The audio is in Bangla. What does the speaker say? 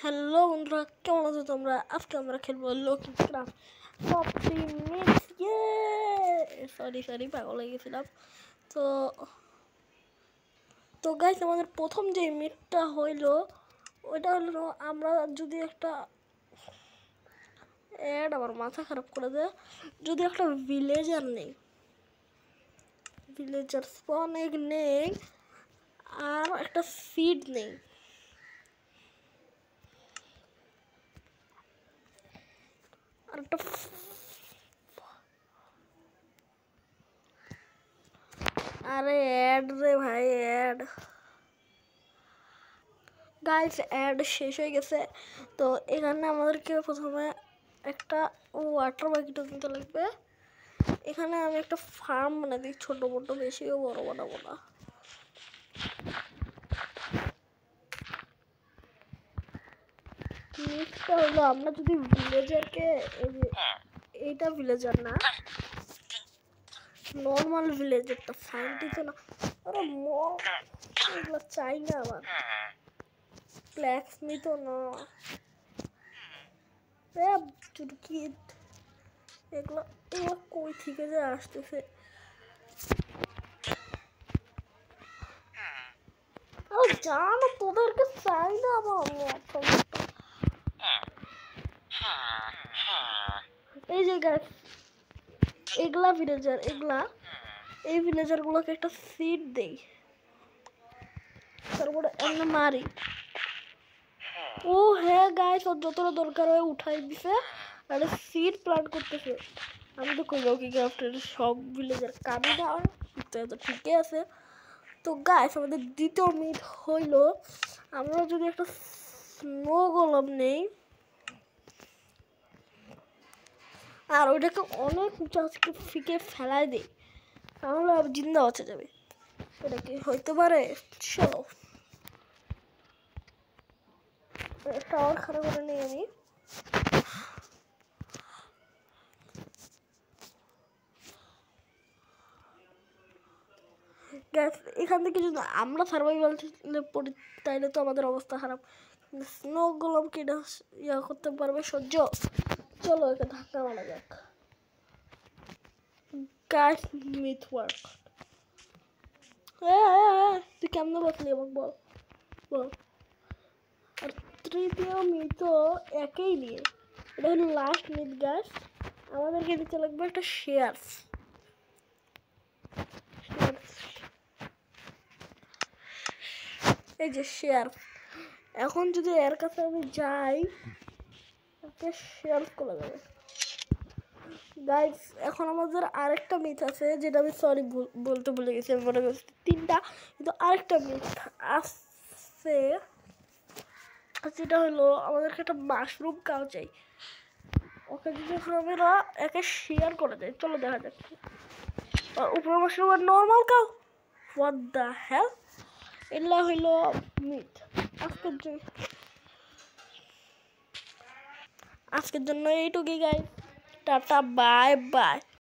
হ্যালো বন্ধুরা, কেমন আছো তোমরা? আজকে আমরা খেলবো Lockie craft softy mix. Sorry পাগল হয়ে গেছিলাম। তো তো গাইস, আমাদের প্রথম যে মিটটা হইলো ওইটা হলো আমরা যদি একটা আমার মাথা খারাপ করে দেয়, যদি একটা ভিলেজার নেই, ভিলেজার স্পন এগ নেই, আর একটা সিড নেই, আর একটা আরে অ্যাড রে ভাই, অ্যাড গাইস, অ্যাড শেষ হয়ে গেছে। তো এখানে আমাদেরকে প্রথমে একটা ওয়াটার বাকেট নিতে লাগবে। এখানে আমি একটা ফার্ম বানাই দিই, ছোট বড়, বেশিও বড় বানাবো না। নেক্সটটা হলো আমরা যদি ভিলেজারকে, এইটা ভিলেজার না, নর্মাল ভিলেজারটা সাইন্টিস্ট না, আরে এগুলো চাই না আমার, ব্ল্যাকস্মিথ না, চুরকিট, এগুলো এগুলো কই থেকে যে আসতেছে। জানো তোদেরকে চাই না আমার, এই যে গাছ, এগুলা ভিলেজার, এই ভিলেজার গুলোকে একটা সিড দেই, তারপরে এমনি মারি। ও হ্যাঁ গাইস, ওর যতটা দরকার হয় উঠাই দিছে আর সিড প্লান্ট করতেছে। আমি তো কইব কি ক্রাফটের সব ভিলেজার কামি না হয়, তো ঠিকই আছে। তো গাইস, আমাদের দ্বিতীয় মিট হইল আমরা যদি একটা স্নো গোলাম নেই আর ওইটাকে অনেক উঁচা ফিকে ফেলাই দিই, তাহলে আর জিন্দা বাঁচা যাবে। এটা কি হইতে পারে? চলো টাওয়ার খারাপ করে নিই আমি। এখান থেকে যদি আমরা সার্ভাইভাল পড়ি তাইলে তো আমাদের অবস্থা খারাপ। স্নো গোলাম কি ইয়া করতে পারবে সহ্য? চলো একে ধাক্কা মারা যাক। Guys, myth work. তুই কেমন বাঁচলি আমাকে বল বল। আর তৃতীয় মিথ একেই নিয়ে, এটা হলো লাস্ট মিথ। গাইস, আমাদেরকে দিতে লাগবে একটা শেয়ার। এই যে শেয়ার, এখন যদি এর কাছে আমি যাই, ওকে শেয়ার করে দেবে। গাইস, এখন আমাদের আরেকটা মিথ আছে, যেটা আমি বলতে ভুলে গেছি। আমি মনে করছি তিনটা, কিন্তু আরেকটা মিথ আছে, যেটা হলো আমাদেরকে একটা মাশরুম কাউ চাই। ওকে যদি এখন আমরা একে শেয়ার করে দেয়, চলো দেখা যাক। উপরে মাশরুম আর normal cow, what the hell. এগুলা হইল মিথ। আজকের জন্য এইটুকুই গাইস, টাটা বাই বাই।